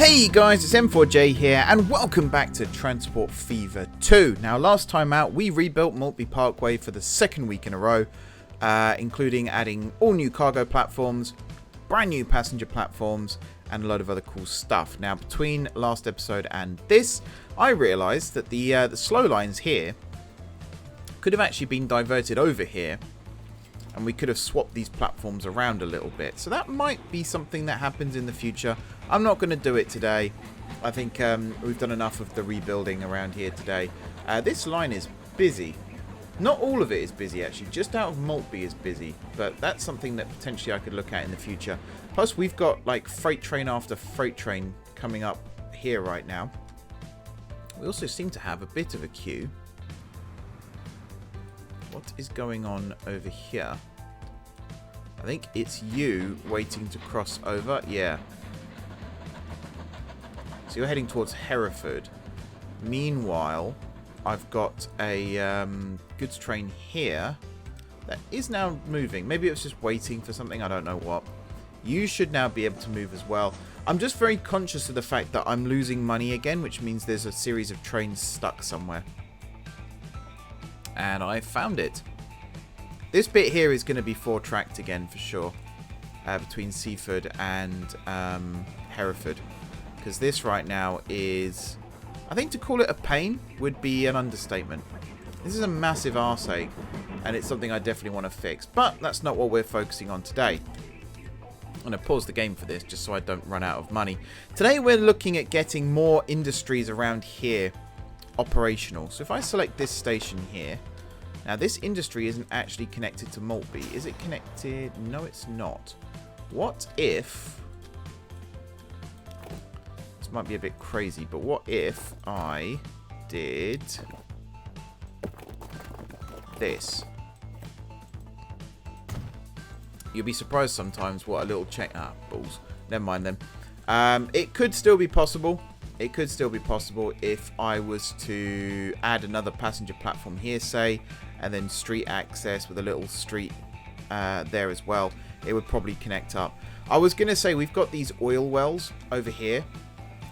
Hey guys, it's M4J here, and welcome back to Transport Fever 2. Now, last time out, we rebuilt Maltby Parkway for the second week in a row, including adding all new cargo platforms, brand new passenger platforms, and a load of other cool stuff. Now, between last episode and this, I realised that the slow lines here could have actually been diverted over here, and we could have swapped these platforms around a little bit. So that might be something that happens in the future. I'm not going to do it today. I think we've done enough of the rebuilding around here today. This line is busy. Not all of it is busy, actually. Just out of Maltby is busy. But that's something that potentially I could look at in the future. Plus, we've got like freight train after freight train coming up here right now. We also seem to have a bit of a queue. What is going on over here? I think it's you waiting to cross over. Yeah. So you're heading towards Hereford. Meanwhile, I've got a goods train here that is now moving. Maybe it was just waiting for something. I don't know what. You should now be able to move as well. I'm just very conscious of the fact that I'm losing money again, which means there's a series of trains stuck somewhere. And I found it. This bit here is going to be 4-tracked again for sure, between Seaford and Hereford, because this right now is, I think to call it a pain would be an understatement. This is a massive arseache, and it's something I definitely want to fix, but that's not what we're focusing on today. I'm going to pause the game for this just so I don't run out of money. Today we're looking at getting more industries around here operational. So if I select this station here, now this industry isn't actually connected to Maltby. Is it connected? No, it's not. What if, this might be a bit crazy, but what if I did this? You'll be surprised sometimes what a little balls. Never mind then. It could still be possible. It could still be possible if I was to add another passenger platform here, say, and then street access with a little street there as well. It would probably connect up. I was going to say we've got these oil wells over here.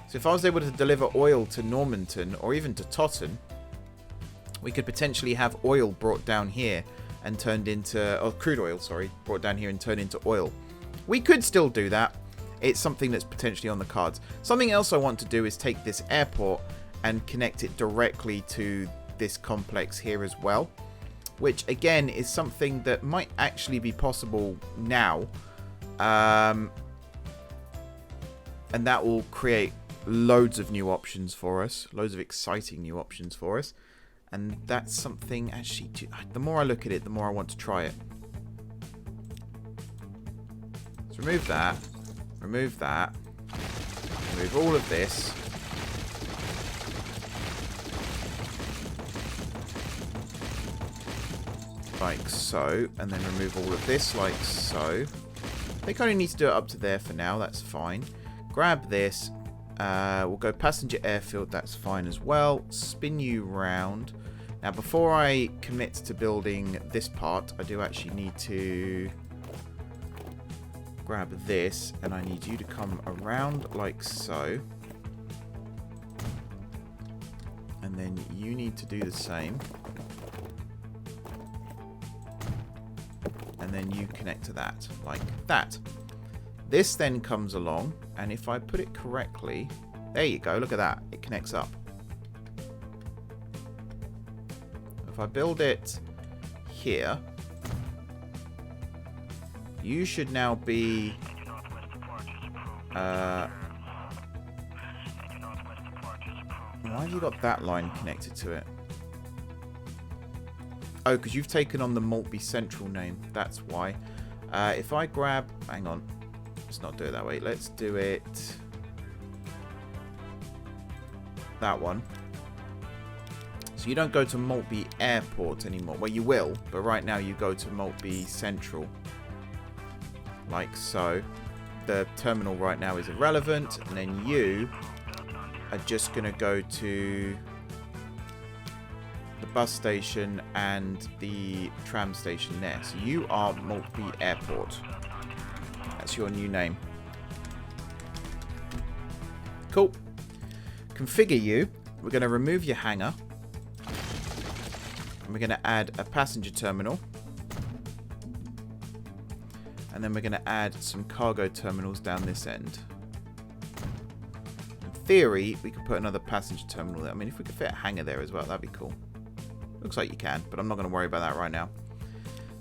So if I was able to deliver oil to Normanton or even to Totten, we could potentially have oil brought down here and turned into, or crude oil, sorry, brought down here and turned into oil. We could still do that. It's something that's potentially on the cards. Something else I want to do is take this airport and connect it directly to this complex here as well, which again is something that might actually be possible now, and that will create loads of new options for us, loads of exciting new options for us, and that's something actually, the more I look at it, the more I want to try it. Let's remove that. Remove that. Remove all of this. Like so. And then remove all of this like so. I think I only need to do it up to there for now. That's fine. Grab this. We'll go passenger airfield. That's fine as well. Spin you round. Now before I commit to building this part, I do actually need to grab this, and I need you to come around like so, and then you need to do the same, and then you connect to that like that. This then comes along, and if I put it correctly, there you go, look at that, it connects up. If I build it here, you should now be why have you got that line connected to it? Oh, because you've taken on the Maltby Central name. That's why. If I grab, hang on, let's not do it that way. Let's do it that one. So you don't go to Maltby Airport anymore. Well, you will, but right now you go to Maltby Central. Like so. The terminal right now is irrelevant, and then you are just going to go to the bus station and the tram station there. So you are Maltby Airport. That's your new name. Cool. Configure you. We're going to remove your hangar. And we're going to add a passenger terminal. And then we're going to add some cargo terminals down this end. In theory, we could put another passenger terminal there. I mean, if we could fit a hangar there as well, that'd be cool. Looks like you can, but I'm not going to worry about that right now.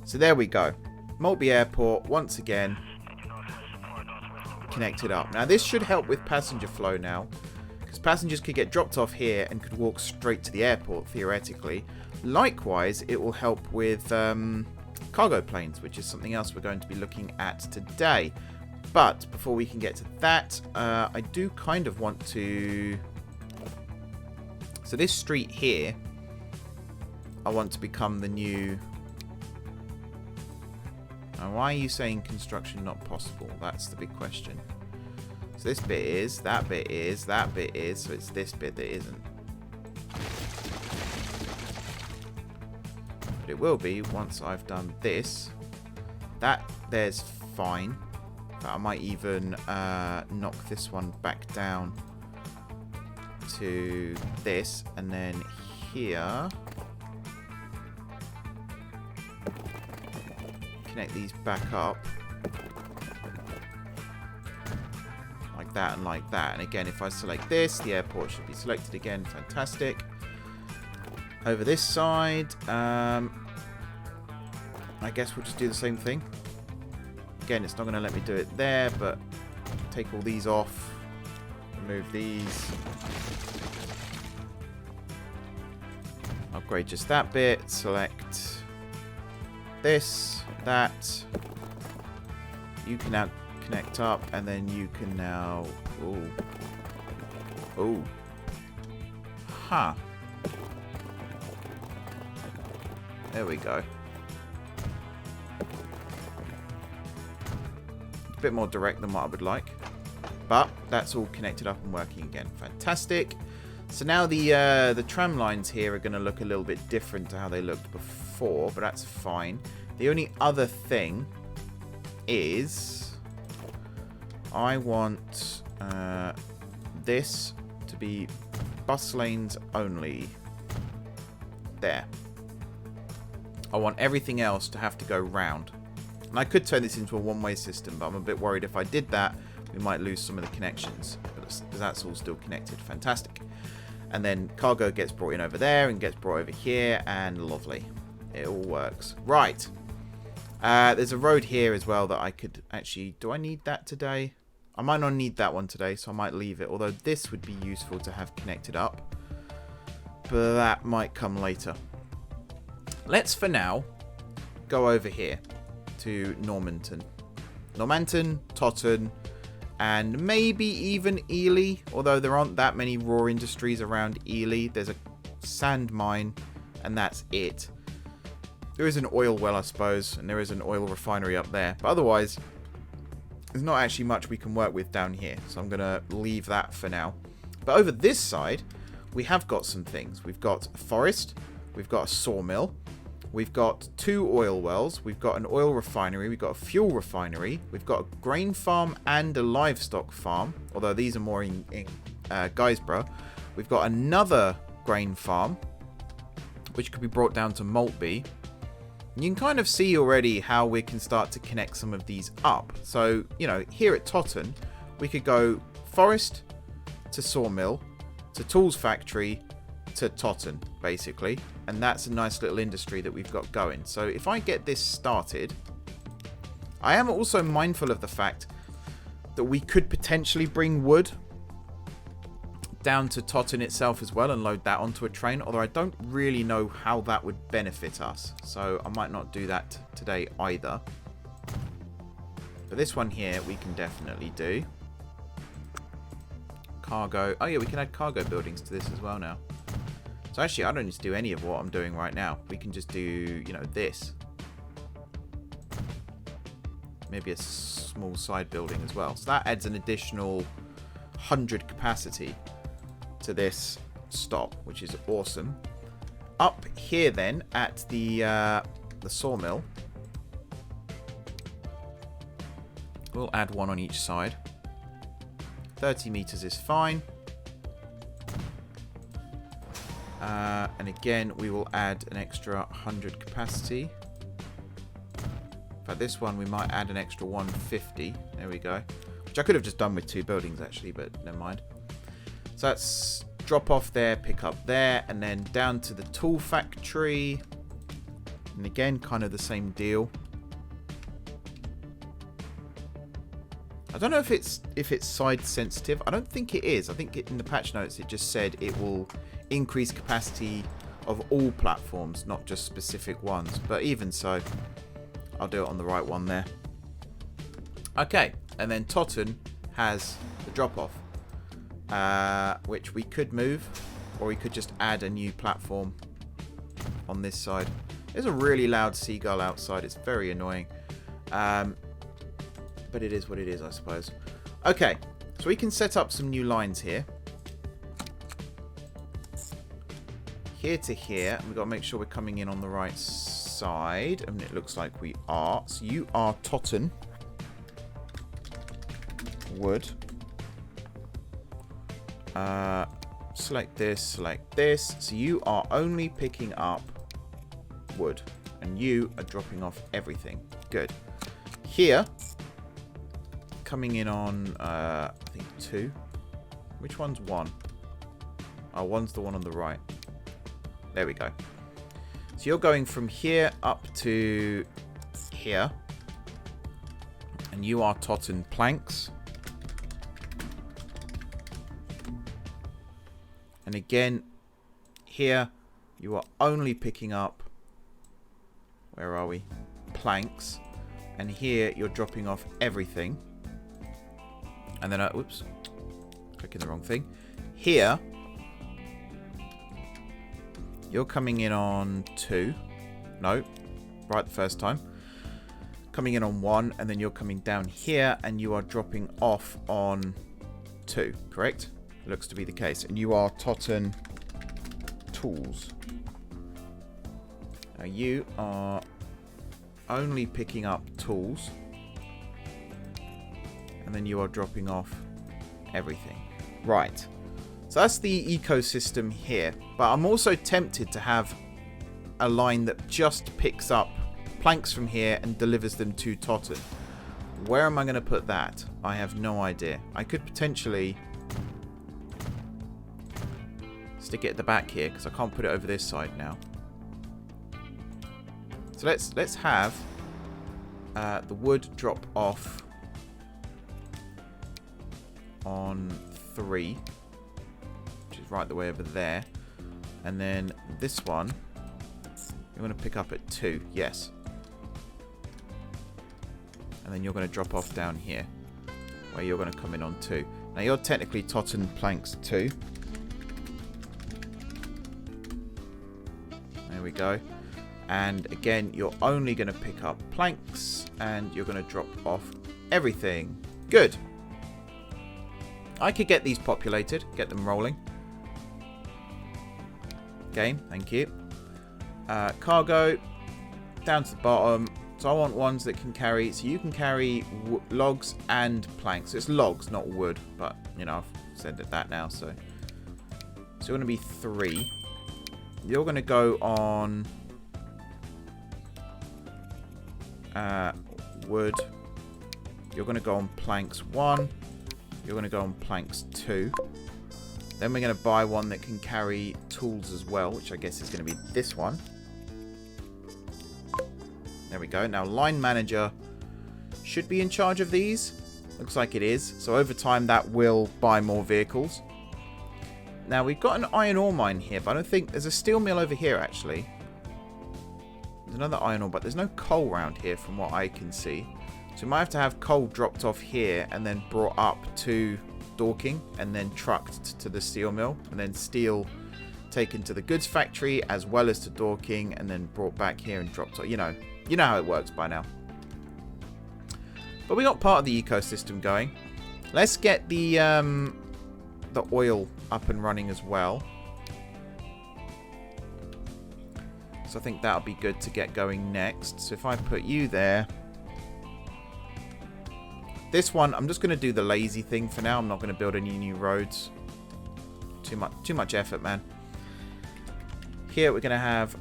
So there we go. Maltby Airport, once again, connected up. Now, this should help with passenger flow now, because passengers could get dropped off here and could walk straight to the airport, theoretically. Likewise, it will help with cargo planes, which is something else we're going to be looking at today. But before we can get to that, I do kind of want to... So this street here, I want to become the new... Now, why are you saying construction not possible? That's the big question. So this bit is, that bit is, that bit is, so it's this bit that isn't. But it will be once I've done this. That there's fine. But I might even knock this one back down to this, and then here... Connect these back up like that and like that. And again, if I select this, the airport should be selected again. Fantastic. Over this side, I guess we'll just do the same thing. Again, it's not going to let me do it there, but take all these off, remove these, upgrade just that bit, select this, that. You can now connect up, and then you can now... Ooh. Ooh. Huh. There we go. A bit more direct than what I would like. But that's all connected up and working again. Fantastic. So now the tram lines here are going to look a little bit different to how they looked before, but that's fine. The only other thing is I want this to be bus lanes only. There. I want everything else to have to go round. And I could turn this into a one-way system, but I'm a bit worried if I did that, we might lose some of the connections. Because that's all still connected. Fantastic. And then cargo gets brought in over there and gets brought over here, and lovely. It all works. Right. There's a road here as well that I could actually... Do I need that today? I might not need that one today, so I might leave it. Although this would be useful to have connected up. But that might come later. Let's, for now, go over here to Normanton. Normanton, Totten, and maybe even Ely. Although there aren't that many raw industries around Ely. There's a sand mine, and that's it. There is an oil well, I suppose, and there is an oil refinery up there. But otherwise, there's not actually much we can work with down here. So I'm going to leave that for now. But over this side, we have got some things. We've got a forest. We've got a sawmill. We've got 2 oil wells. We've got an oil refinery. We've got a fuel refinery. We've got a grain farm and a livestock farm. Although these are more in Guisborough. We've got another grain farm, which could be brought down to Maltby. You can kind of see already how we can start to connect some of these up. So, you know, here at Totten, we could go forest to sawmill to tools factory to Totten, basically. And that's a nice little industry that we've got going. So if I get this started, I am also mindful of the fact that we could potentially bring wood down to Totten itself as well and load that onto a train, although I don't really know how that would benefit us, so I might not do that today either. But this one here we can definitely do. Cargo. Oh yeah, we can add cargo buildings to this as well now. So actually I don't need to do any of what I'm doing right now. We can just do, you know, this. Maybe a small side building as well. So that adds an additional 100 capacity to this stop, which is awesome. Up here then at the sawmill, we'll add one on each side. 30 meters is fine. And again, we will add an extra 100 capacity. For this one, we might add an extra 150. There we go. Which I could have just done with 2 buildings, actually, but never mind. So that's drop off there, pick up there, and then down to the tool factory. And again, kind of the same deal. I don't know if it's side sensitive. I don't think it is. I think in the patch notes it just said it will increase capacity of all platforms, not just specific ones. But even so, I'll do it on the right one there. Okay, and then Totten has the drop-off, which we could move, or we could just add a new platform on this side. There's a really loud seagull outside. It's very annoying. But it is what it is, I suppose. Okay, so we can set up some new lines here. Here to here. We've got to make sure we're coming in on the right side. And it looks like we are. So you are Totten. Wood. Select this, select this. So you are only picking up wood. And you are dropping off everything. Good. Here, coming in on, I think 2. Which one's 1? Oh, 1's the one on the right. There we go. So you're going from here up to here. And you are Totten planks. And again, here, you are only picking up, where are we? Planks. And here, you're dropping off everything. And then, oops, clicking the wrong thing. Here, you're coming in on 2. No, right the first time. Coming in on 1, and then you're coming down here, and you are dropping off on 2, correct? Looks to be the case. And you are Totten tools. Now you are only picking up tools. And then you are dropping off everything. Right. So that's the ecosystem here. But I'm also tempted to have a line that just picks up planks from here and delivers them to Totten. Where am I going to put that? I have no idea. I could potentially stick it at the back here because I can't put it over this side now. So let's have the wood drop off on 3, which is right the way over there, and then this one you're going to pick up at 2, yes, and then you're going to drop off down here where you're going to come in on 2. Now you're technically Totten planks 2. There we go. And again, you're only going to pick up planks and you're going to drop off everything. Good. I could get these populated, get them rolling. Game, thank you. Cargo, down to the bottom. So I want ones that can carry, so you can carry logs and planks. It's logs, not wood, but, you know, I've said that now, so. So you're going to be 3. You're going to go on wood. You're going to go on planks 1. You're going to go on planks 2. Then we're going to buy one that can carry tools as well, which I guess is going to be this one. There we go. Now, line manager should be in charge of these. Looks like it is. So over time, that will buy more vehicles. Now, we've got an iron ore mine here, but I don't think... There's a steel mill over here, actually. There's another iron ore, but there's no coal around here from what I can see. So we might have to have coal dropped off here and then brought up to Dorking and then trucked to the steel mill. And then steel taken to the goods factory as well as to Dorking and then brought back here and dropped off. You know how it works by now. But we got part of the ecosystem going. Let's get the oil up and running as well. So I think that'll be good to get going next. So if I put you there, This one, I'm just going to do the lazy thing for now. I'm not going to build any new roads. Too much effort, man. Here we're going to have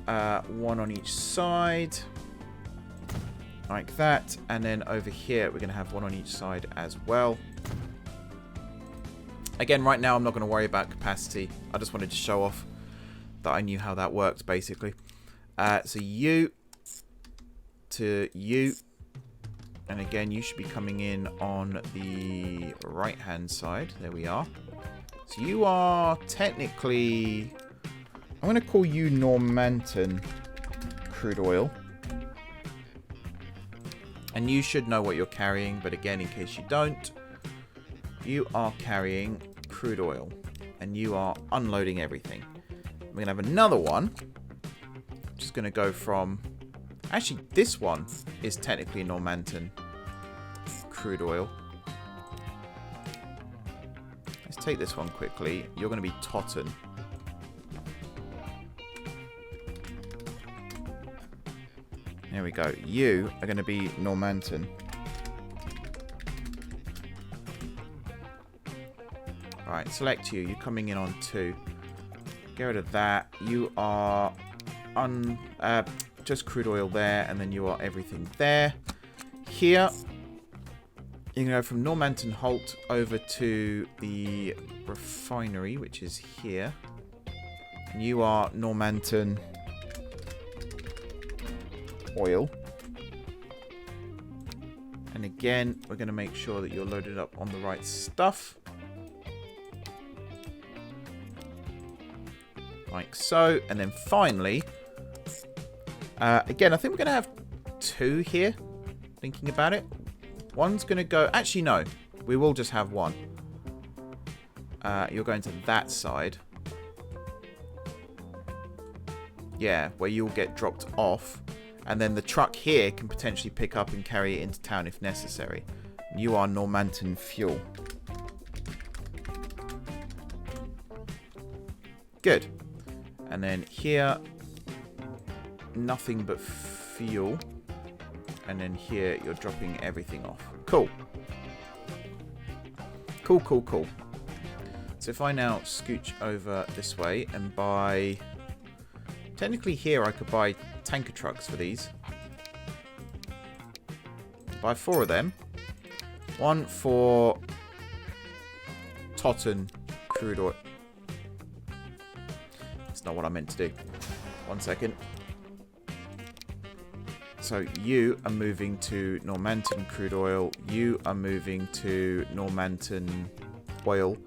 one on each side. Like that. And then over here we're going to have one on each side as well. Again, right now I'm not going to worry about capacity. I just wanted to show off that I knew how that worked, basically. So you to you. And again, you should be coming in on the right-hand side. There we are. So you are technically... I'm going to call you Normanton crude oil. And you should know what you're carrying. But again, in case you don't, you are carrying crude oil. And you are unloading everything. We're going to have another one. I'm just going to go from... Actually, this one is technically Normanton crude oil. Let's take this one quickly. You're going to be Totten. There we go. You are going to be Normanton. Alright, select you. You're coming in on 2. Get rid of that. You are just crude oil there, and then you are everything there. Here, you can go from Normanton Holt over to the refinery, which is here. And you are Normanton Oil. And again, we're going to make sure that you're loaded up on the right stuff. Like so. And then finally... again, I think we're going to have 2 here, thinking about it. One's going to go... Actually, no. We will just have 1. You're going to that side. Yeah, where you'll get dropped off. And then the truck here can potentially pick up and carry it into town if necessary. You are Normanton Fuel. Good. And then here... Nothing but fuel. And then here you're dropping everything off. Cool. Cool, cool, cool. So if I now scooch over this way and buy... Technically here I could buy tanker trucks for these. Buy 4 of them. 1 for Totten crude oil. That's not what I meant to do. 1 second. So you are moving to Normanton crude oil, you are moving to Normanton oil,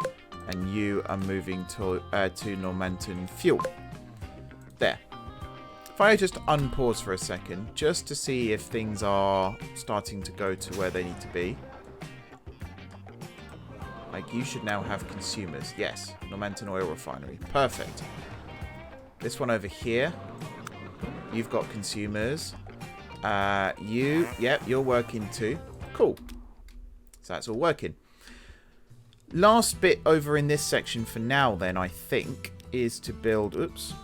and you are moving to Normanton fuel. There. If I just unpause for a second, just to see if things are starting to go to where they need to be. Like, you should now have consumers. Yes, Normanton oil refinery. Perfect. This one over here, you've got consumers. Yep, you're working too. Cool. So that's all working. Last bit over in this section for now then, I think, is to build... Oops.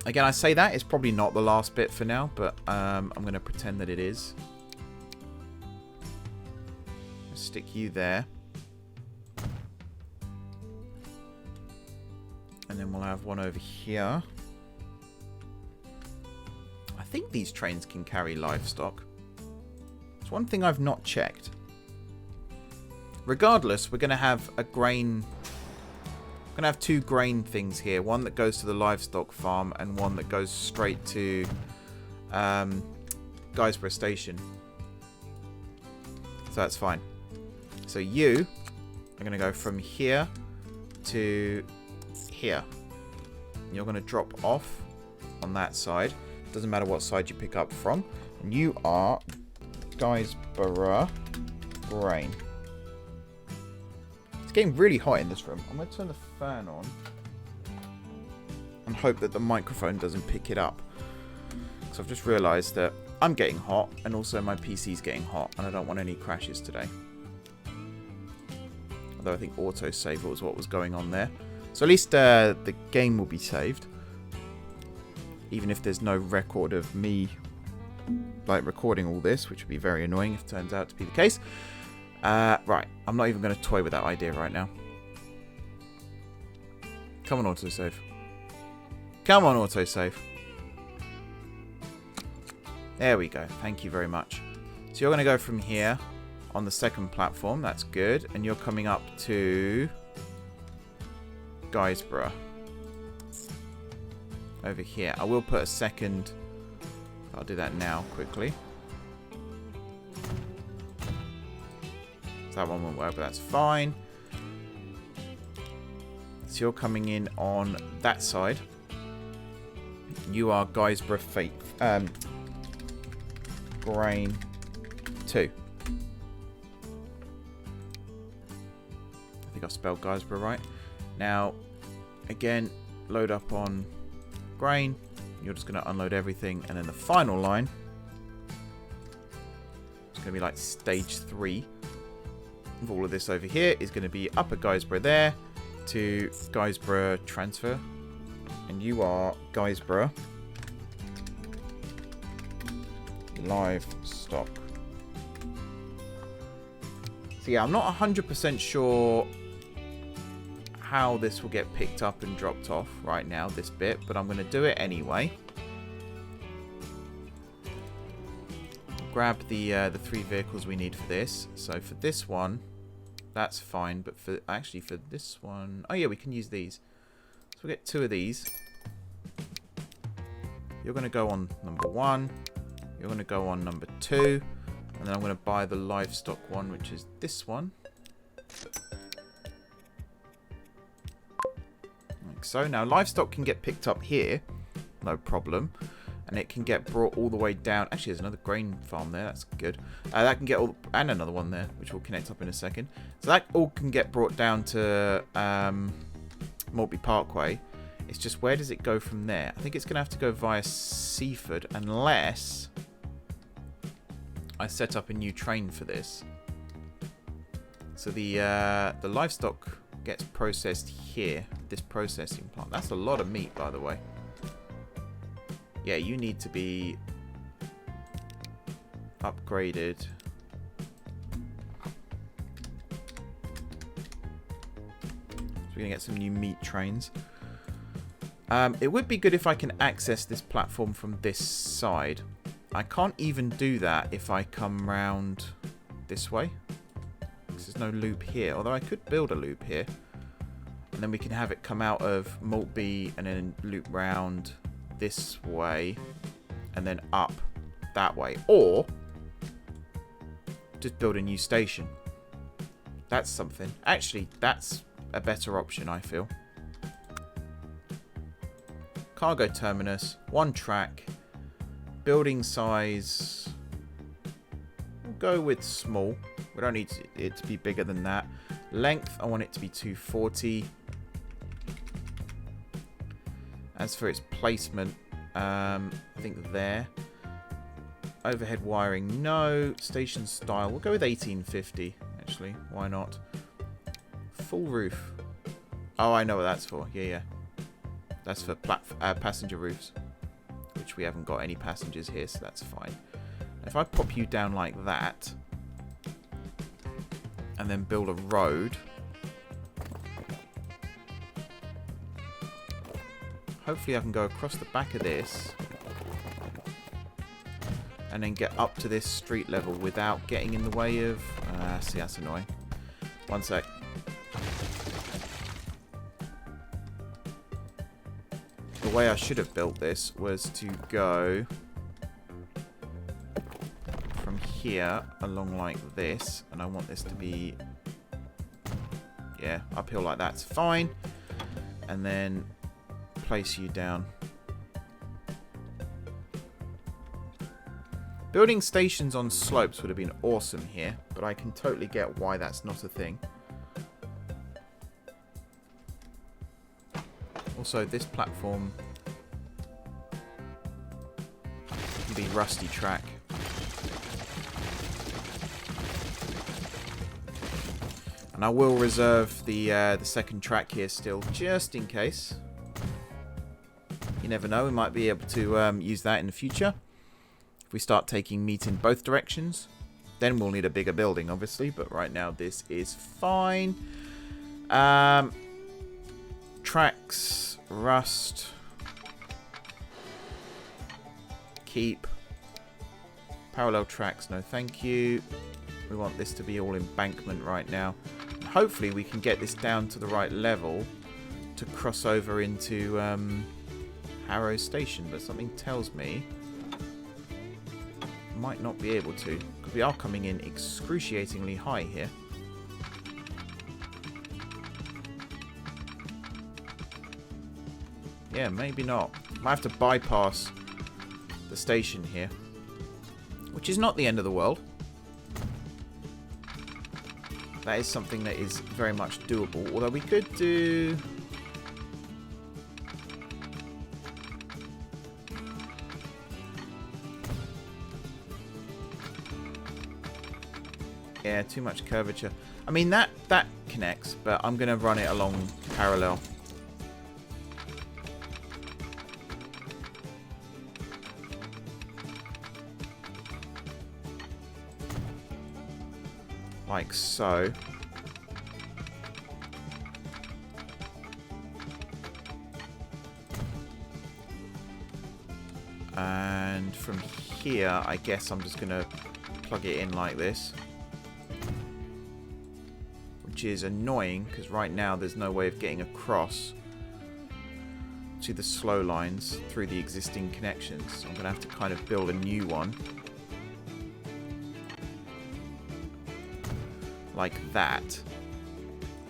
Again, I say that. It's probably not the last bit for now, but I'm going to pretend that it is. Stick you there. And then we'll have one over here. I think these trains can carry livestock. It's one thing I've not checked. Regardless, we're going to have a grain... We're going to have 2 grain things here. One that goes to the livestock farm and one that goes straight to Guysborough Station. So that's fine. So you are going to go from here to here. You're going to drop off on that side. Doesn't matter what side you pick up from. And you are Guysborough Grain. It's getting really hot in this room. I'm going to turn the fan on and hope that the microphone doesn't pick it up. So I've just realised that I'm getting hot and also my PC's getting hot and I don't want any crashes today. Although I think autosave was what was going on there. So at least the game will be saved. Even if there's no record of me like recording all this, which would be very annoying if it turns out to be the case. Right, I'm not even going to toy with that idea right now. Come on, autosave. Come on, autosave. There we go. Thank you very much. So you're going to go from here on the second platform. That's good. And you're coming up to Guysborough. Over here. I will put a second. I'll do that now quickly. That one won't work, but that's fine. So you're coming in on that side. You are Guysborough Grain 2. I think I spelled Guysborough right. Now, again, load up on grain. You're just going to unload everything. And then the final line is going to be like stage 3 of all of this over here is going to be up at Guysborough there to Guysborough transfer. And you are Guysborough Livestock. So yeah, I'm not 100% sure how this will get picked up and dropped off right now, this bit, but I'm going to do it anyway. Grab the 3 vehicles we need for this. So for this one, that's fine, but for this one, oh yeah, we can use these. So we'll get 2 of these. You're going to go on number 1. You're going to go on number 2. And then I'm going to buy the livestock one, which is this one. Like so. Now, livestock can get picked up here. No problem. And it can get brought all the way down. Actually, there's another grain farm there. That's good. That can get all... And another one there, which we'll connect up in a second. So that all can get brought down to Maltby Parkway. It's just, where does it go from there? I think it's going to have to go via Seaford, unless I set up a new train for this. So the livestock gets processed here. This processing plant. That's a lot of meat, by the way. Yeah, you need to be upgraded. So we're going to get some new meat trains. It would be good if I can access this platform from this side. I can't even do that if I come round this way. There's no loop here. Although I could build a loop here. And then we can have it come out of Maltby and then loop round this way. And then up that way. Or just build a new station. That's something. Actually, that's a better option, I feel. Cargo terminus, 1 track, building size, we'll go with small. We don't need it to be bigger than that. Length, I want it to be 240. As for its placement, I think there. Overhead wiring, no. Station style, we'll go with 1850, actually. Why not? Full roof. Oh, I know what that's for. Yeah. That's for passenger roofs, which we haven't got any passengers here, so that's fine. If I pop you down like that, and then build a road, hopefully I can go across the back of this, and then get up to this street level without getting in the way of... see, that's annoying. One sec. The way I should have built this was to go from here along like this, and I want this to be, yeah, uphill like that's fine, and then place you down. Building stations on slopes would have been awesome here, but I can totally get why that's not a thing. Also, this platform can be rusty track. And I will reserve the second track here still, just in case. You never know, we might be able to use that in the future. If we start taking meat in both directions, then we'll need a bigger building, obviously. But right now, this is fine. Tracks, rust. Keep. Parallel tracks, no thank you. We want this to be all embankment right now. Hopefully we can get this down to the right level to cross over into Harrow Station, but something tells me might not be able to, because we are coming in excruciatingly high here. Yeah, maybe not. Might have to bypass the station here, which is not the end of the world. That is something that is very much doable, although we could do... Yeah, too much curvature. I mean, that connects, but I'm going to run it along parallel. Like so. And from here, I guess I'm just going to plug it in like this. Which is annoying, because right now there's no way of getting across to the slow lines through the existing connections. So I'm going to have to kind of build a new one. Like that.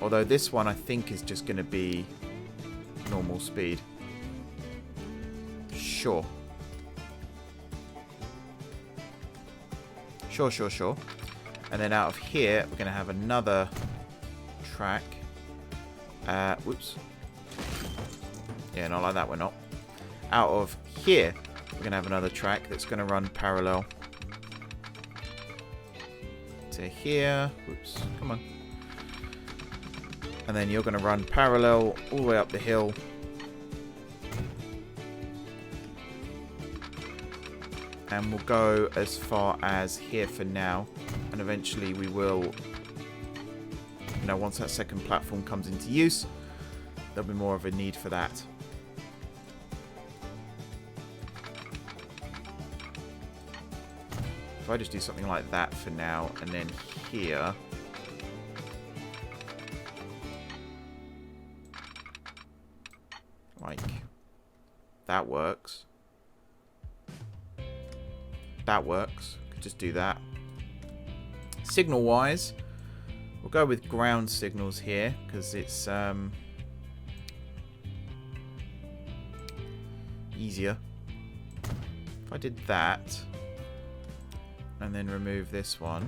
Although this one I think is just going to be normal speed. Sure. Sure. And then out of here we're going to have another track. Whoops. Yeah, not like that, we're not. Out of here we're going to have another track that's going to run parallel to here. Whoops, come on. And then you're going to run parallel all the way up the hill. And we'll go as far as here for now. And eventually we will, you know, once that second platform comes into use, there'll be more of a need for that. If I just do something like that for now, and then here... Like... That works. That works. Could just do that. Signal-wise, we'll go with ground signals here, because it's easier. If I did that... and then remove this one.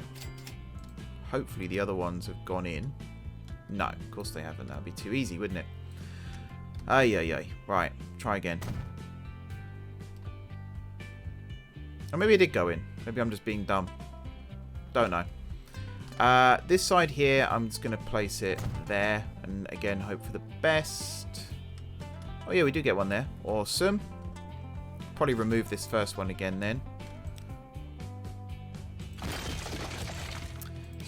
Hopefully the other ones have gone in. No, of course they haven't. That would be too easy, wouldn't it? Ay. Right, try again. Or maybe it did go in. Maybe I'm just being dumb. Don't know. This side here, I'm just going to place it there. And again, hope for the best. Oh yeah, we do get one there. Awesome. Probably remove this first one again then.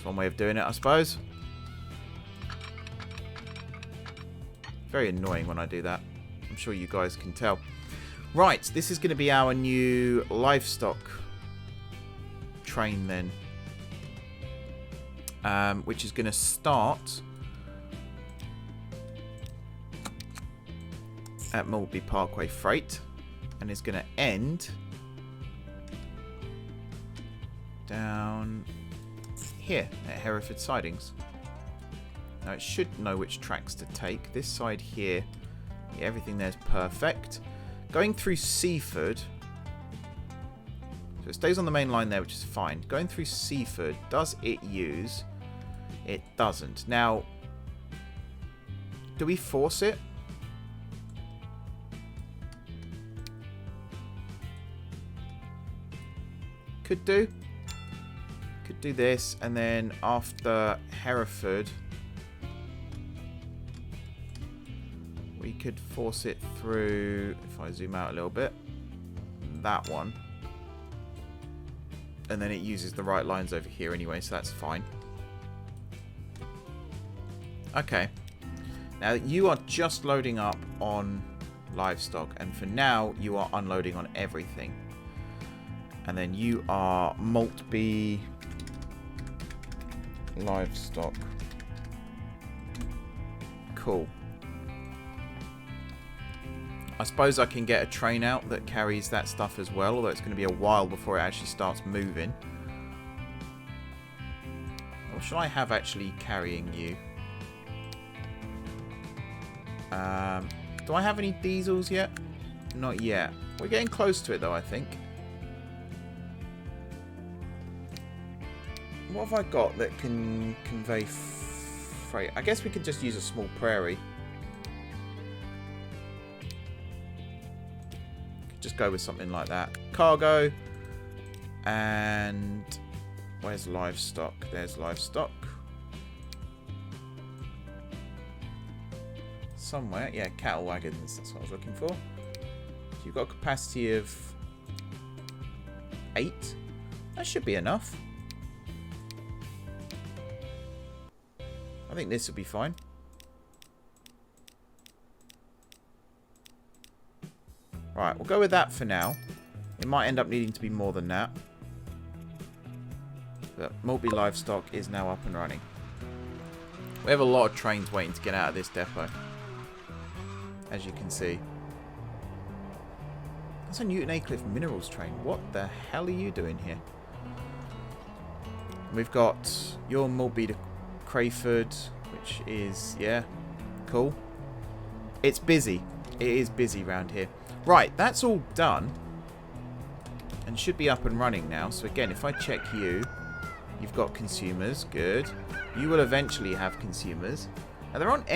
One way of doing it, I suppose. Very annoying when I do that. I'm sure you guys can tell. Right, this is going to be our new livestock train then. Which is going to start at Maltby Parkway Freight and is going to end down here at Hereford Sidings. Now it should know which tracks to take. This side here, yeah, everything there's perfect. Going through Seaford, so it stays on the main line there, which is fine. Going through Seaford, does it use? It doesn't. Now, do we force it? Could do. Could do this, and then after Hereford we could force it through, if I zoom out a little bit, that one. And then it uses the right lines over here anyway, so that's fine. Okay. Now, you are just loading up on livestock. And for now, you are unloading on everything. And then you are Maltby livestock. Cool. I suppose I can get a train out that carries that stuff as well, although it's going to be a while before it actually starts moving. Or should I have actually carrying you? Do I have any diesels yet? Not yet. We're getting close to it though, I think. What have I got that can convey freight? I guess we could just use a small prairie. Just go with something like that. Cargo. And where's livestock? There's livestock. Somewhere. Yeah, cattle wagons. That's what I was looking for. So you've got a capacity of 8. That should be enough. I think this will be fine. Right, we'll go with that for now. It might end up needing to be more than that. But Maltby Livestock is now up and running. We have a lot of trains waiting to get out of this depot. As you can see. That's a Newton Aycliffe Minerals train. What the hell are you doing here? We've got your Maltby to Crayford, which is, yeah, cool. It's busy. It is busy around here. Right, that's all done. And should be up and running now. So again, if I check you, you've got consumers. Good. You will eventually have consumers. Now, there aren't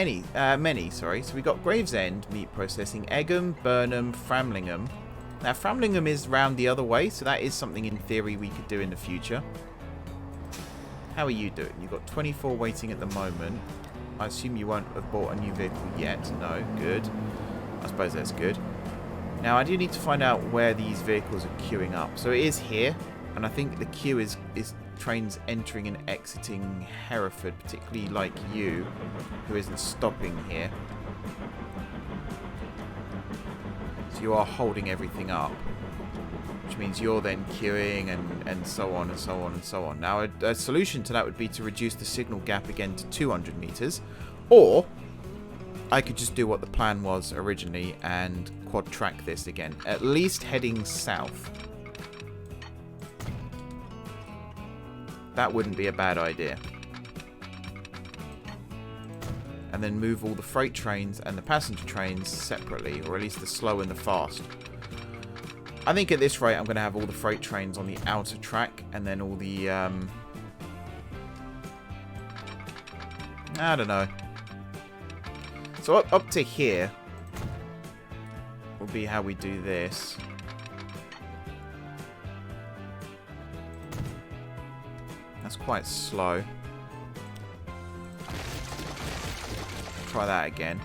many, sorry. So we've got Gravesend meat processing, Egham, Burnham, Framlingham. Now, Framlingham is round the other way, so that is something in theory we could do in the future. How are you doing? You've got 24 waiting at the moment. I assume you won't have bought a new vehicle yet. No, good. I suppose that's good. Now, I do need to find out where these vehicles are queuing up. So it is here, and I think the queue is trains entering and exiting Hereford, particularly like you, who isn't stopping here. So you are holding everything up, which means you're then queuing and so on and so on and so on. Now, a solution to that would be to reduce the signal gap again to 200 meters, or I could just do what the plan was originally and quad track this again, at least heading south. That wouldn't be a bad idea. And then move all the freight trains and the passenger trains separately, or at least the slow and the fast. I think at this rate I'm going to have all the freight trains on the outer track, and then all the I don't know. So up to here will be how we do this. That's quite slow. Try that again.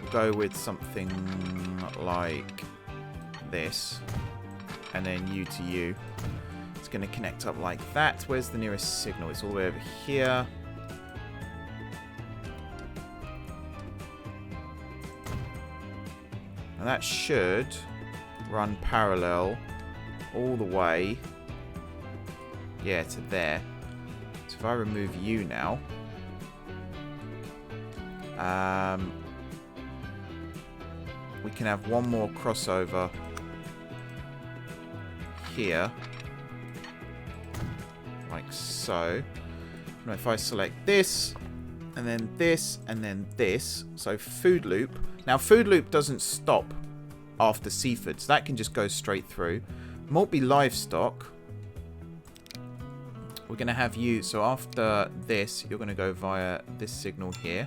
We'll go with something like this. And then you to you. It's going to connect up like that. Where's the nearest signal? It's all the way over here. And that should run parallel all the way, yeah, to there. So if I remove you now, we can have one more crossover here, like so. Now if I select this, and then this, and then this, so food loop. Now, food loop doesn't stop after Seaford, so that can just go straight through. Maltby Livestock, we're going to have you, so after this, you're going to go via this signal here.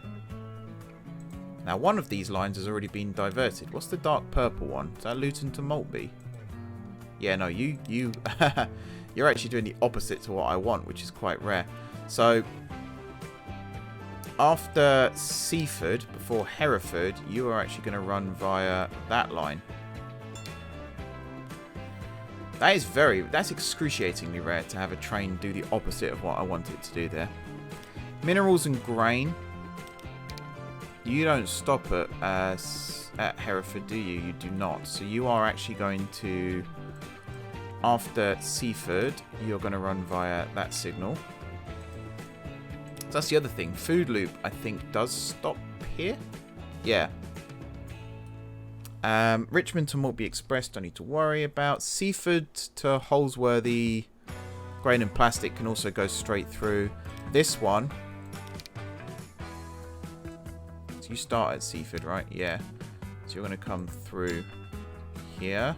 Now, one of these lines has already been diverted. What's the dark purple one? Is that Luton to Maltby? Yeah, no, you're actually doing the opposite to what I want, which is quite rare. So after Seaford, before Hereford, you are actually going to run via that line. That's excruciatingly rare to have a train do the opposite of what I want it to do there. Minerals and grain. You don't stop at Hereford, do you? You do not. So you are actually going to, after Seaford, you're going to run via that signal. So that's the other thing. Food Loop, I think, does stop here. Yeah. Richmond to Maltby Express, don't need to worry about. Seaford to Holsworthy, Grain and Plastic can also go straight through. This one. So you start at Seaford, right? Yeah. So you're going to come through here.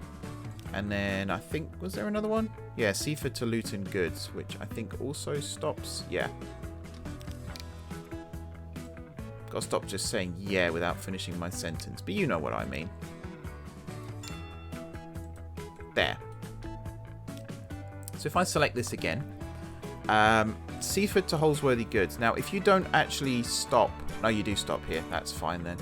And then I think, was there another one? Yeah, Seaford to Luton Goods, which I think also stops. Yeah. Gotta stop just saying yeah without finishing my sentence. But you know what I mean. There. So if I select this again, Seaford to Holsworthy Goods. Now, if you don't actually stop, no, you do stop here. That's fine then.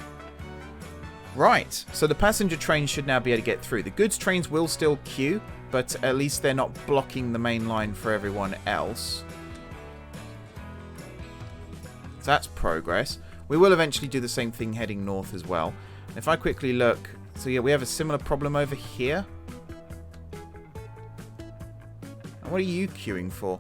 Right. So the passenger trains should now be able to get through. The goods trains will still queue, but at least they're not blocking the main line for everyone else. So that's progress. We will eventually do the same thing heading north as well. If I quickly look, so yeah, we have a similar problem over here. And what are you queuing for?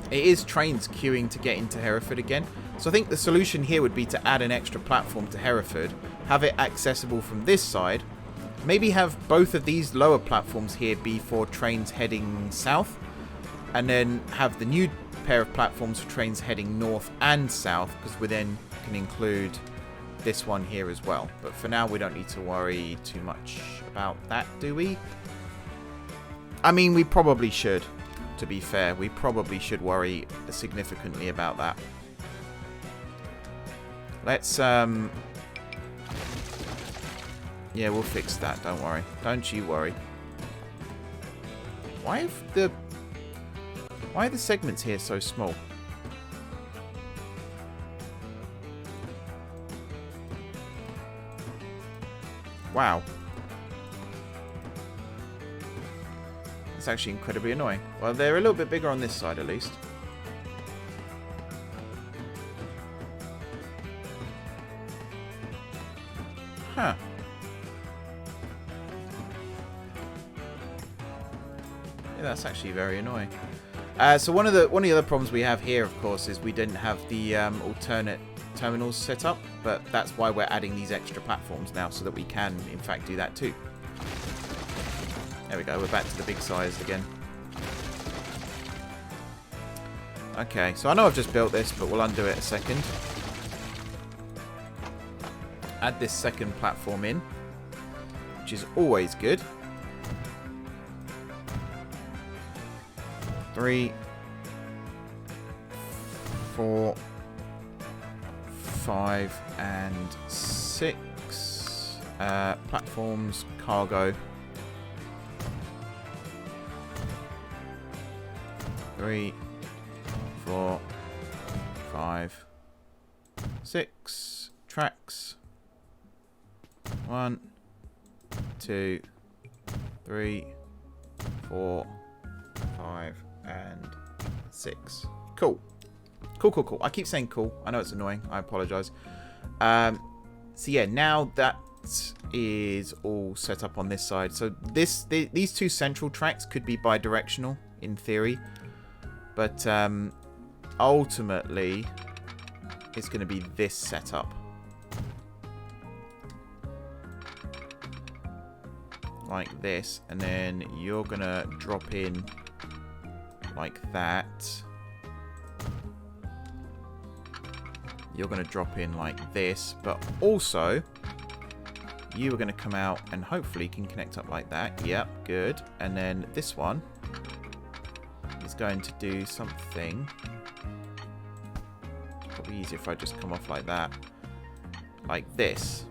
It is trains queuing to get into Hereford again. So I think the solution here would be to add an extra platform to Hereford, have it accessible from this side, maybe have both of these lower platforms here be for trains heading south, and then have the new pair of platforms for trains heading north and south, because we then can include this one here as well. But for now, we don't need to worry too much about that, do we? I mean, we probably should, to be fair. We probably should worry significantly about that. Let's, yeah, we'll fix that, don't worry. Don't you worry. Why are the segments here so small? Wow. It's actually incredibly annoying. Well, they're a little bit bigger on this side at least. Huh. Yeah, that's actually very annoying. So one of the other problems we have here, of course, is we didn't have the alternate terminals set up, but that's why we're adding these extra platforms now, so that we can, in fact, do that too. There we go, we're back to the big size again. Okay, so I know I've just built this, but we'll undo it a second. Add this second platform in, which is always good. 3, 4, 5, and 6 platforms, cargo. 3, 4, 5, 6 tracks. 1, 2, 3, 4, 5, and 6. Cool. Cool. I keep saying cool. I know it's annoying. I apologize. So yeah, now that is all set up on this side. So these two central tracks could be bi-directional in theory, but ultimately it's going to be this setup. Like this, and then you're going to drop in like that. You're going to drop in like this, but also you are going to come out and hopefully can connect up like that. Yep, good. And then this one is going to do something. It's probably easier if I just come off like that. Like this.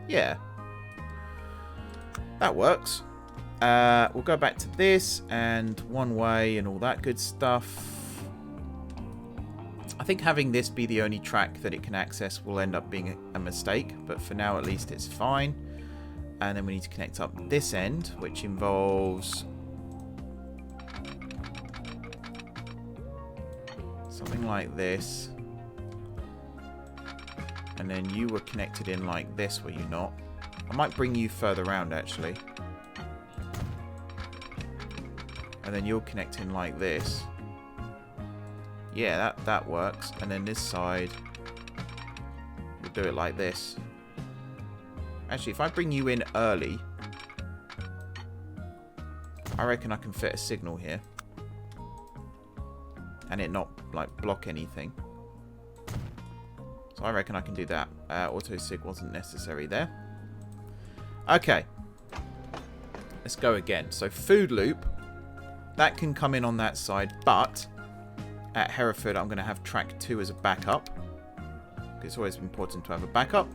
Yeah. That works. We'll go back to this and one way and all that good stuff. I think having this be the only track that it can access will end up being a mistake, but for now at least it's fine. And then we need to connect up this end, which involves something like this. And then you were connected in like this, were you not? I might bring you further around, actually. And then you'll connect in like this. Yeah, that works. And then this side, we'll do it like this. Actually, if I bring you in early, I reckon I can fit a signal here. And it not, like, block anything. So I reckon I can do that. Auto sig wasn't necessary there. Okay. Let's go again. So food loop, that can come in on that side, but at Hereford I'm going to have track 2 as a backup. It's always important to have a backup.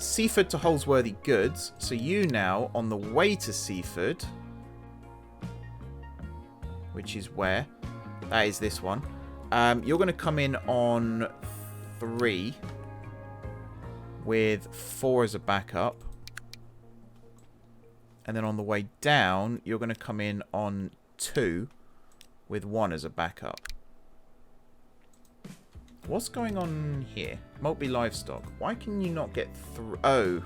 Seaford to Holsworthy Goods. So you now, on the way to Seaford, which is where? That is this one. You're going to come in on 3 with 4 as a backup. And then on the way down, you're going to come in on 2 with 1 as a backup. What's going on here? Maltby Livestock. Why can you not get through? Oh.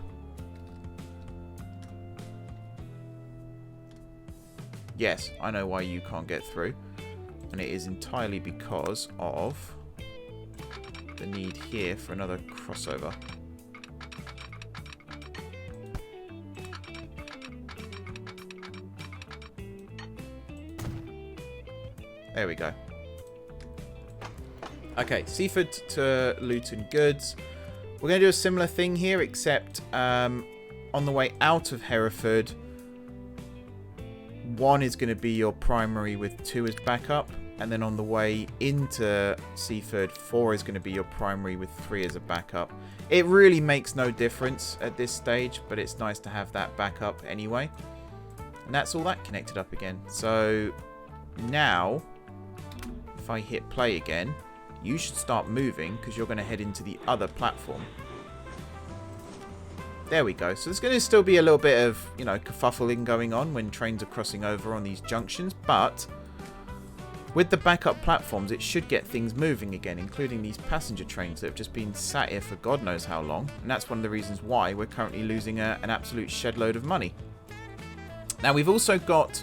Yes, I know why you can't get through. And it is entirely because of the need here for another crossover. There we go. Okay, Seaford to Luton Goods. We're going to do a similar thing here, except on the way out of Hereford, 1 is going to be your primary with 2 as backup. And then on the way into Seaford, 4 is going to be your primary with 3 as a backup. It really makes no difference at this stage, but it's nice to have that backup anyway. And that's all that connected up again. So now, if I hit play again, you should start moving because you're going to head into the other platform. There we go. So there's going to still be a little bit of, you know, kerfuffling going on when trains are crossing over on these junctions, but with the backup platforms, it should get things moving again, including these passenger trains that have just been sat here for God knows how long. And that's one of the reasons why we're currently losing an absolute shed load of money. Now, we've also got,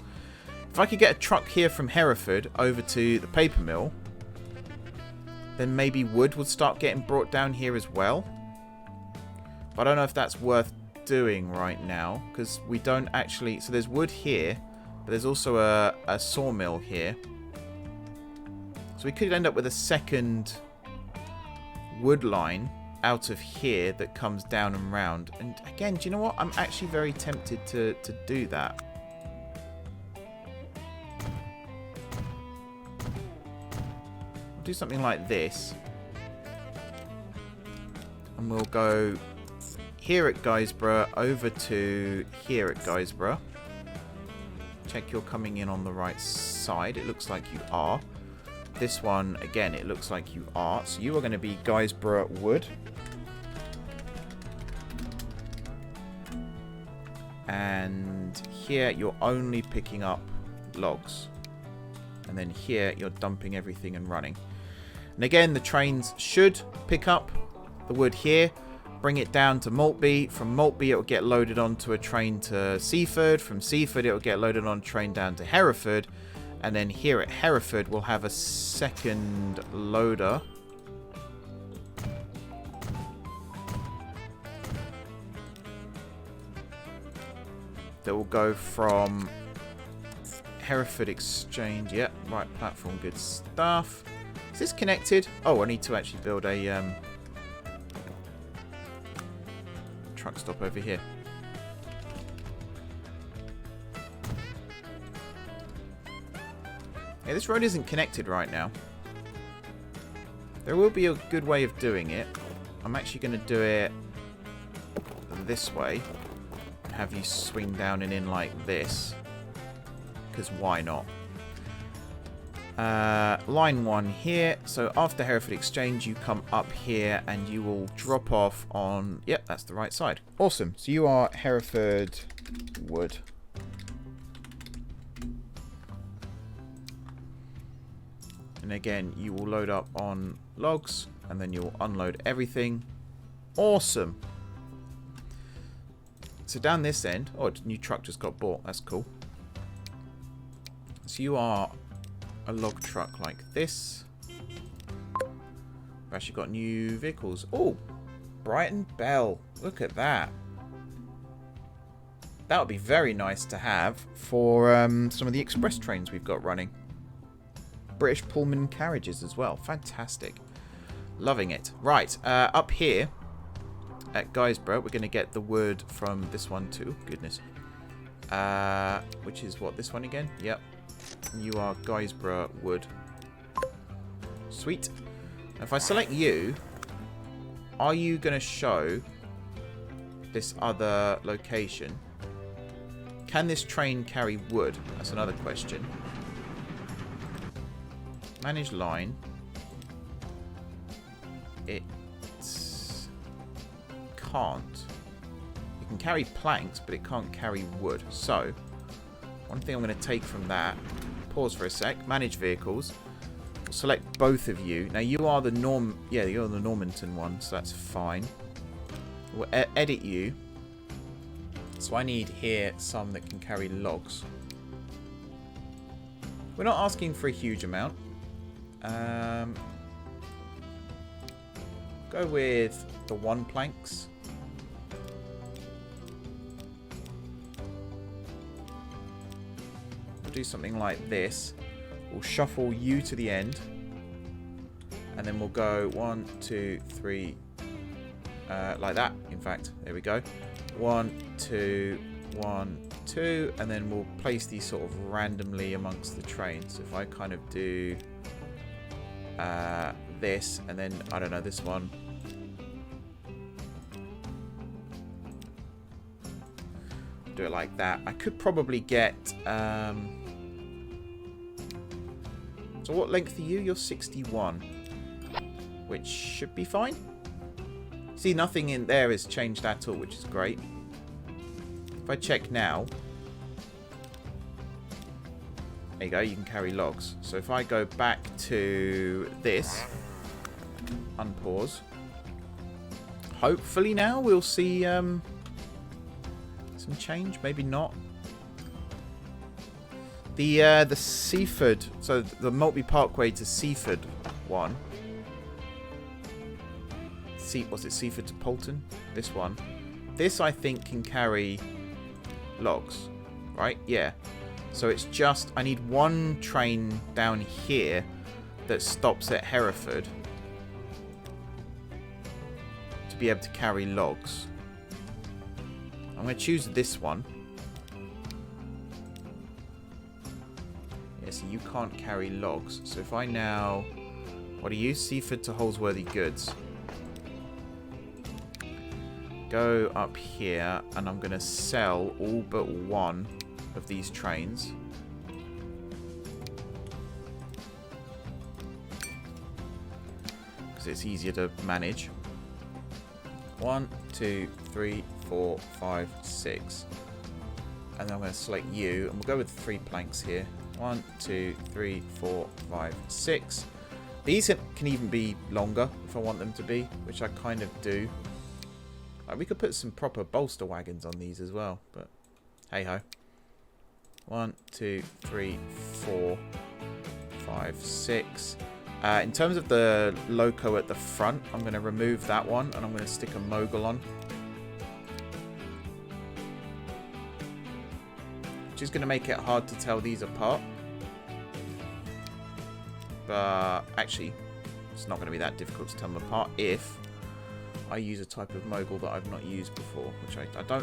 if I could get a truck here from Hereford over to the paper mill, then maybe wood would start getting brought down here as well. But I don't know if that's worth doing right now, because we don't actually... So there's wood here, but there's also a sawmill here. So we could end up with a second wood line out of here that comes down and round. And again, do you know what? I'm actually very tempted to do that. Do something like this, and we'll go here at Guysborough over to here at Guysborough. Check you're coming in on the right side. It looks like you are. This one, again, it looks like you are. So you are going to be Guysborough Wood. And here you're only picking up logs. And then here you're dumping everything and running. And again, the trains should pick up the wood here, bring it down to Maltby. From Maltby, it will get loaded onto a train to Seaford. From Seaford, it will get loaded on a train down to Hereford. And then here at Hereford, we'll have a second loader. That will go from Hereford Exchange. Yep, right platform, good stuff. Is this connected? Oh, I need to actually build a truck stop over here. Yeah, this road isn't connected right now. There will be a good way of doing it. I'm actually going to do it this way. Have you swing down and in like this. Because why not? line 1 here. So after Hereford Exchange, you come up here and you will drop off on... Yep, that's the right side. Awesome. So you are Hereford Wood. And again, you will load up on logs and then you'll unload everything. Awesome. So down this end... Oh, a new truck just got bought. That's cool. So you are a log truck like this. We've actually got new vehicles. Oh, Brighton Bell. Look at that. That would be very nice to have for some of the express trains we've got running. British Pullman carriages as well. Fantastic. Loving it. Right, up here at Guysborough, we're going to get the wood from this one too. Goodness. Which is what, this one again? Yep. You are Guysborough Wood. Sweet. Now, if I select you, are you going to show this other location? Can this train carry wood? That's another question. Manage line. It can't. It can carry planks, but it can't carry wood. So, one thing I'm going to take from that, pause for a sec, manage vehicles. We'll select both of you. Now you are the you're the Normanton one, so that's fine. We'll edit you. So I need here some that can carry logs. We're not asking for a huge amount. Go with the 1 planks. We'll do something like this. We'll shuffle you to the end. And then we'll go 1, 2, 3. Like that, in fact. There we go. 1, 2, 1, 2. And then we'll place these sort of randomly amongst the trains. So if I kind of do this, and then, I don't know, this one. Do it like that. I could probably get... So what length are you? You're 61. Which should be fine. See, nothing in there is changed at all, which is great. If I check now... There you go, you can carry logs. So if I go back to this... Unpause. Hopefully now we'll see some change. Maybe not. The Seaford... So the Maltby Parkway to Seaford one... Was it Seaford to Poulton? This one. This, I think, can carry logs. Right? Yeah. So it's just... I need one train down here that stops at Hereford to be able to carry logs. I'm going to choose this one. Yeah, so you can't carry logs. So if I now... What are you? Seaford to Holsworthy Goods. Go up here, and I'm going to sell all but one of these trains. Because it's easier to manage. 1, 2, 3, 4, 5, 6. And then I'm going to select you, and we'll go with 3 planks here. 1, 2, 3, 4, 5, 6. These can even be longer if I want them to be, which I kind of do. Like, we could put some proper bolster wagons on these as well, but hey ho. 1, 2, 3, 4, 5, 6. In terms of the loco at the front, I'm going to remove that one and I'm going to stick a mogul on. Which is going to make it hard to tell these apart. But actually, it's not going to be that difficult to tell them apart if I use a type of mogul that I've not used before, which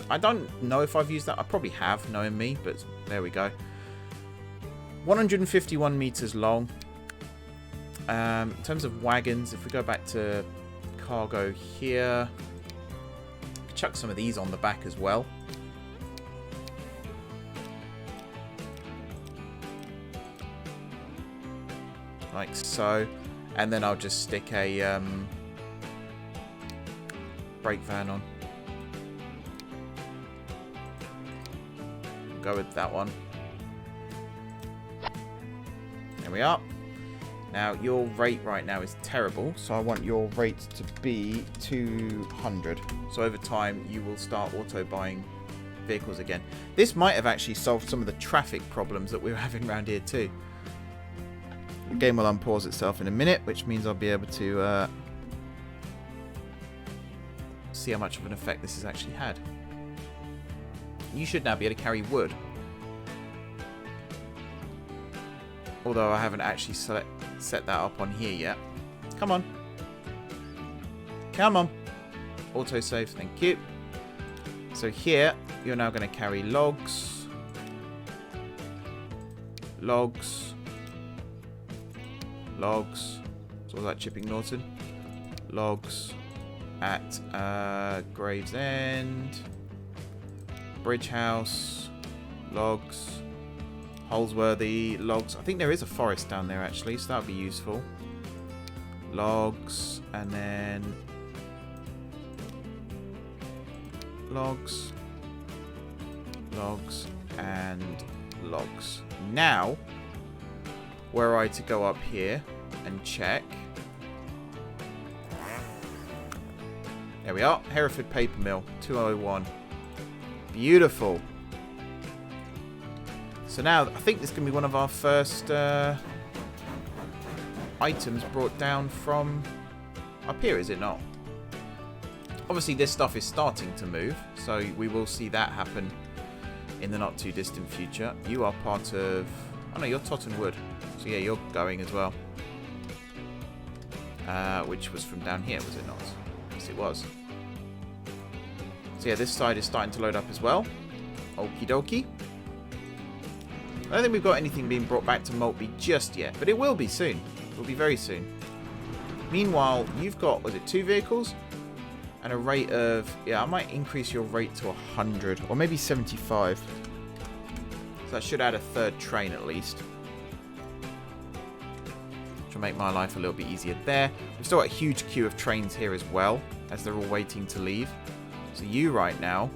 I don't know if I've used that. I probably have, knowing me, but there we go. 151 meters long. In terms of wagons, if we go back to cargo here, chuck some of these on the back as well. like so. And then I'll just stick a brake van on. Go with that one. There we are. Now, your rate right now is terrible, so I want your rate to be 200. So over time, you will start auto-buying vehicles again. This might have actually solved some of the traffic problems that we were having around here too. The game will unpause itself in a minute, which means I'll be able to see how much of an effect this has actually had. You should now be able to carry wood. Although I haven't actually set that up on here yet. Come on. Come on. Autosave, thank you. So here, you're now going to carry logs. Logs. Logs. So was that Chipping Norton? Logs at Gravesend. Bridge House. Logs. Holsworthy. Logs. I think there is a forest down there actually, so that would be useful. Logs. And then logs. Logs. And logs. Now, were I to go up here and check. There we are. Hereford Paper Mill. 201. Beautiful. So now, I think this is going to be one of our first items brought down from up here, is it not? Obviously, this stuff is starting to move, so we will see that happen in the not too distant future. You are part of... Oh no, you're Totten Wood. So yeah, you're going as well. Which was from down here, was it not? Yes, it was. So yeah, this side is starting to load up as well. Okie dokie. I don't think we've got anything being brought back to Maltby just yet, but it will be soon. It will be very soon. Meanwhile, you've got, was it 2 vehicles? And a rate of... Yeah, I might increase your rate to 100, or maybe 75. So that should add a 3rd train at least. Which will make my life a little bit easier there. We've still got a huge queue of trains here as well, as they're all waiting to leave. So you right now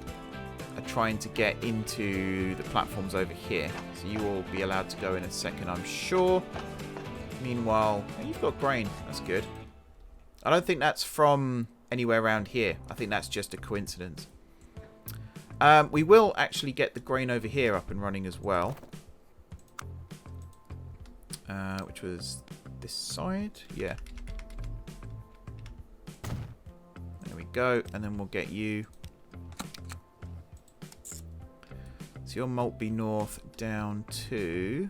are trying to get into the platforms over here. So you will be allowed to go in a second, I'm sure. Meanwhile, you've got grain. That's good. I don't think that's from anywhere around here. I think that's just a coincidence. We will actually get the grain over here up and running as well. Which was this side. Yeah. There we go. And then we'll get you. So you're Maltby North down to...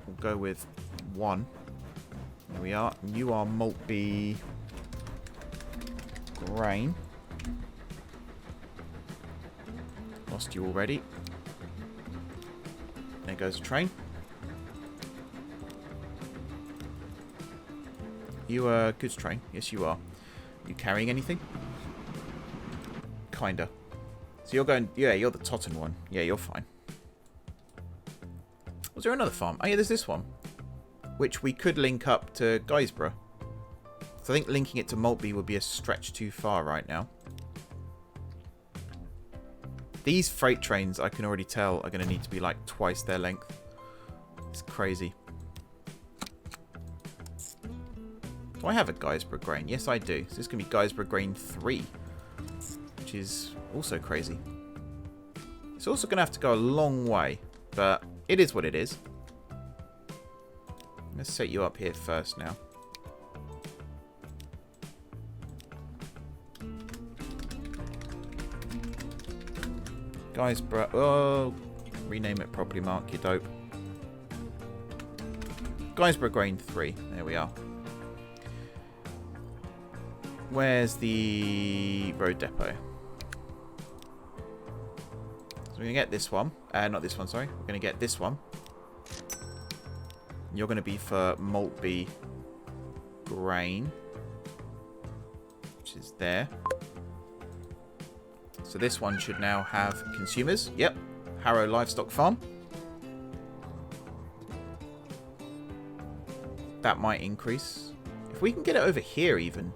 We'll go with 1. There we are. You are Maltby Grain. Lost you already. There goes the train. You are goods train. Yes, you are. You carrying anything? Kinda. So you're going... Yeah, you're the Totten one. Yeah, you're fine. Was there another farm? Oh, yeah, there's this one. Which we could link up to Guysborough. So I think linking it to Maltby would be a stretch too far right now. These freight trains, I can already tell, are going to need to be like twice their length. It's crazy. Do I have a Guysborough grain? Yes, I do. So this is going to be Guysborough grain 3. Which is also crazy. It's also going to have to go a long way. But it is what it is. Let's set you up here first now. Guysborough. Oh, rename it properly, Mark. You're dope. Guysborough grain 3. There we are. Where's the road depot? So we're going to get this one. Not this one, sorry. We're going to get this one. You're going to be for Maltby Grain. Which is there. So this one should now have consumers. Yep. Harrow Livestock Farm. that might increase. If we can get it over here even.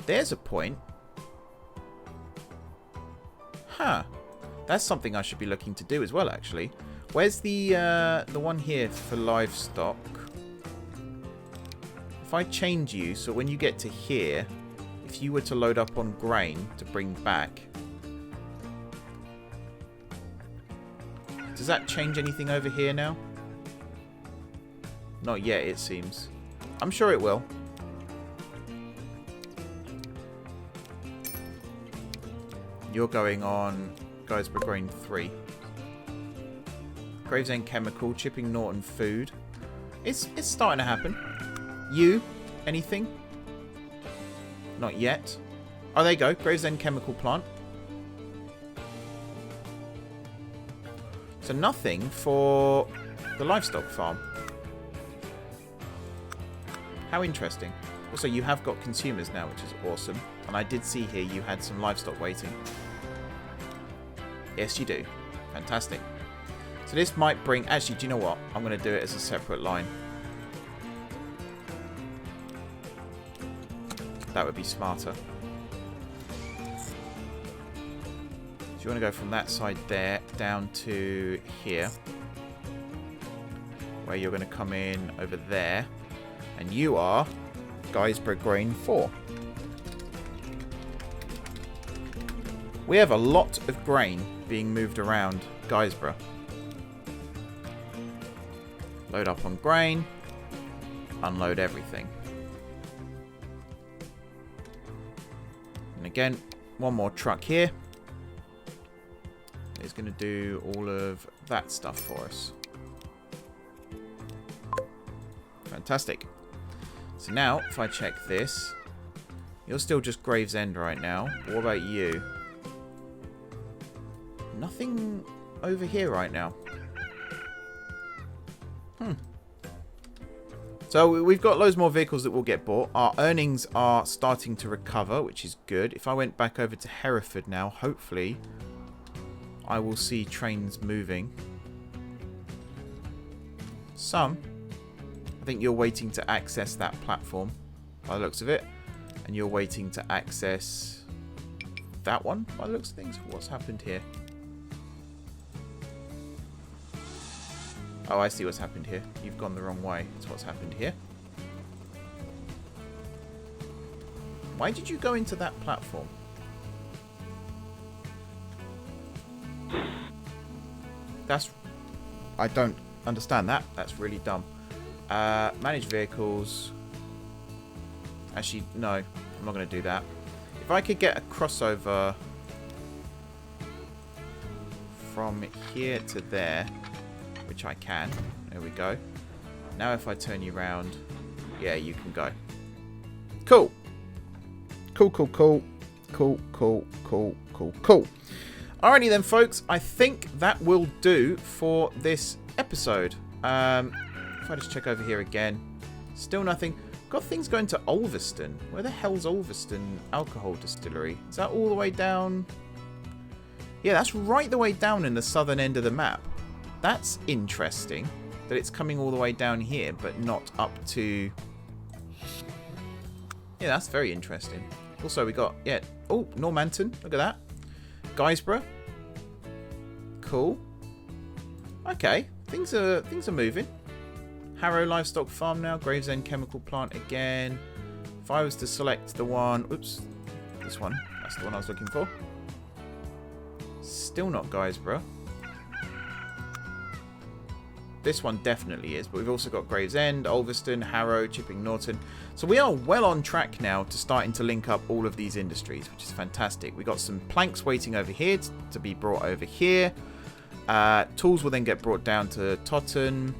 There's a point. Huh. That's something I should be looking to do as well, actually. Where's the one here for livestock? If I change you, so when you get to here, if you were to load up on grain to bring back, does that change anything over here now? Not yet, it seems. I'm sure it will. You're going on Guysborough Grain 3. Gravesend Chemical, Chipping Norton Food. It's starting to happen. You? Anything? Not yet. Oh, there you go. Gravesend Chemical Plant. So nothing for the livestock farm. How interesting. Also, you have got consumers now, which is awesome. And I did see here you had some livestock waiting. Yes, you do. Fantastic. So this might bring... Actually, do you know what? I'm going to do it as a separate line. That would be smarter. So you want to go from that side there down to here. Where you're going to come in over there. And you are Guysborough Grain 4. We have a lot of grain being moved around Guysborough. Load up on grain. Unload everything. And again, one more truck here. It's going to do all of that stuff for us. Fantastic. So now, if I check this, you're still just Gravesend right now. But what about you? Nothing over here right now. So we've got loads more vehicles that will get bought. Our earnings are starting to recover, which is good. If I went back over to Hereford now, hopefully I will see trains moving. Some. I think you're waiting to access that platform by the looks of it. And you're waiting to access that one by the looks of things. What's happened here? Oh, I see what's happened here. You've gone the wrong way. That's what's happened here. Why did you go into that platform? That's... I don't understand that. That's really dumb. Manage vehicles. Actually, no. I'm not going to do that. If I could get a crossover from here to there... which I can. There we go. Now if I turn you around, yeah, you can go. Cool. Cool, cool, cool. Cool, cool, cool, cool, cool. Alrighty then, folks. I think that will do for this episode. If I just check over here again. Still nothing. Got things going to Ulverston. Where the hell's Ulverston Alcohol Distillery? Is that all the way down? Yeah, that's right the way down in the southern end of the map. That's interesting that it's coming all the way down here, but not up to... Yeah, that's very interesting. Also, we got... Yeah. Oh, Normanton. Look at that. Guysborough. Cool. Okay. Things are moving. Harrow Livestock Farm now. Gravesend Chemical Plant again. If I was to select the one... Oops. This one. That's the one I was looking for. Still not Guysborough. This one definitely is, but we've also got Gravesend, Ulverston, Harrow, Chipping Norton. So we are well on track now to starting to link up all of these industries, which is fantastic. We've got some planks waiting over here to be brought over here. Tools will then get brought down to Totton.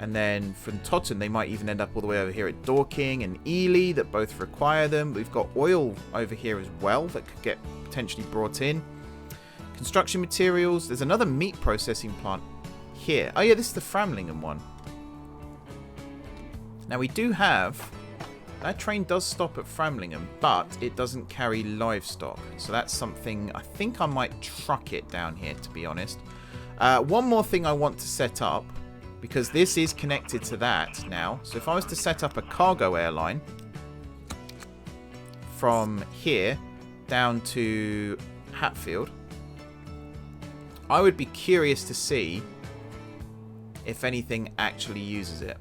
And then from Totton, they might even end up all the way over here at Dorking and Ely that both require them. We've got oil over here as well that could get potentially brought in. Construction materials. There's another meat processing plant here. Oh yeah, this is the Framlingham one. Now we do have... That train does stop at Framlingham, but it doesn't carry livestock. So that's something... I think I might truck it down here, to be honest. One more thing I want to set up because this is connected to that now. So if I was to set up a cargo airline from here down to Hatfield, I would be curious to see if anything actually uses it.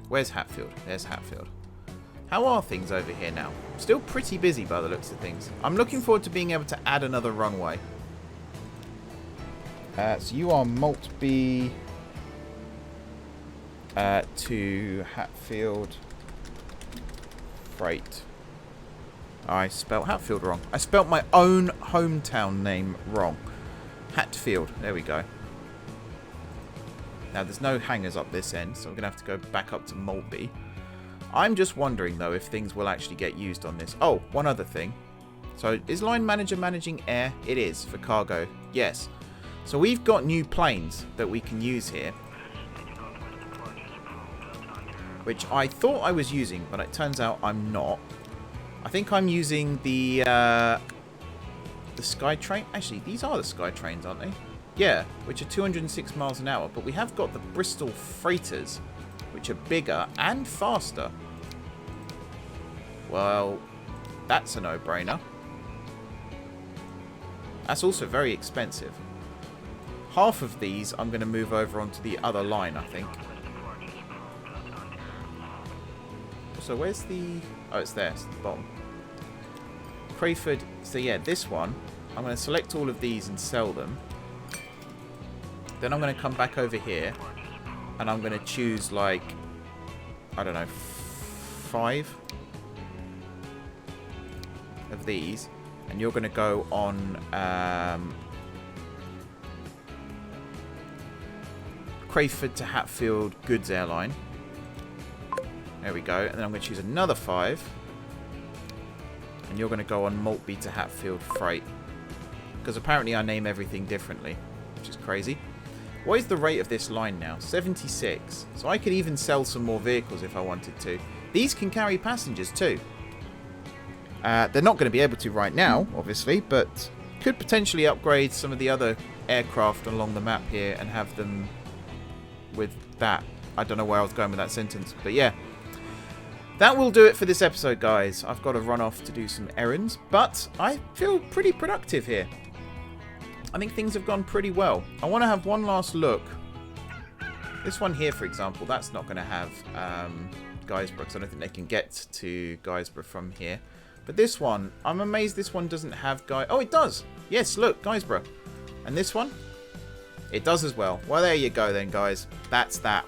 Where's Hatfield? There's Hatfield. How are things over here now? Still pretty busy by the looks of things. I'm looking forward to being able to add another runway. So you are Maltby to Hatfield Freight. I spelt Hatfield wrong. I spelt my own hometown name wrong. Hatfield. There we go. Now there's no hangars up this end, so I'm going to have to go back up to Maltby. I'm just wondering though if things will actually get used on this. Oh, one other thing. So is Line Manager managing air? It is for cargo. Yes. So we've got new planes that we can use here, which I thought I was using, but it turns out I'm not. I think I'm using the Skytrain. Actually, these are the Skytrains, aren't they? Yeah, which are 206 miles an hour. But we have got the Bristol Freighters, which are bigger and faster. Well, that's a no-brainer. That's also very expensive. Half of these I'm going to move over onto the other line, I think. So where's the... Oh, it's there. It's at the bottom. Crayford. So yeah, this one. I'm going to select all of these and sell them. Then I'm going to come back over here. And I'm going to choose like... I don't know. 5 of these. And you're going to go on... Crayford to Hatfield Goods Airline. There we go. And then I'm going to choose another 5. And you're going to go on Maltby to Hatfield Freight. Because apparently I name everything differently. Which is crazy. What is the rate of this line now? 76. So I could even sell some more vehicles if I wanted to. These can carry passengers too. They're not going to be able to right now, obviously. But could potentially upgrade some of the other aircraft along the map here and have them with that. I don't know where I was going with that sentence. But yeah. That will do it for this episode, guys. I've got to run off to do some errands, but I feel pretty productive here. I think things have gone pretty well. I want to have one last look. This one here, for example, that's not going to have Guisborough, because I don't think they can get to Guisborough from here. But this one, I'm amazed this one doesn't have Oh, it does. Yes, look, Guisborough. And this one? It does as well. Well, there you go then, guys. That's that.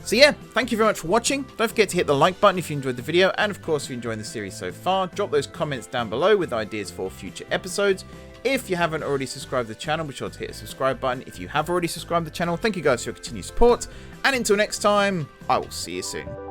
So yeah, thank you very much for watching. Don't forget to hit the like button if you enjoyed the video. And of course, if you're enjoying the series so far, drop those comments down below with ideas for future episodes. If you haven't already subscribed to the channel, be sure to hit the subscribe button. If you have already subscribed to the channel, thank you guys for your continued support. And until next time, I will see you soon.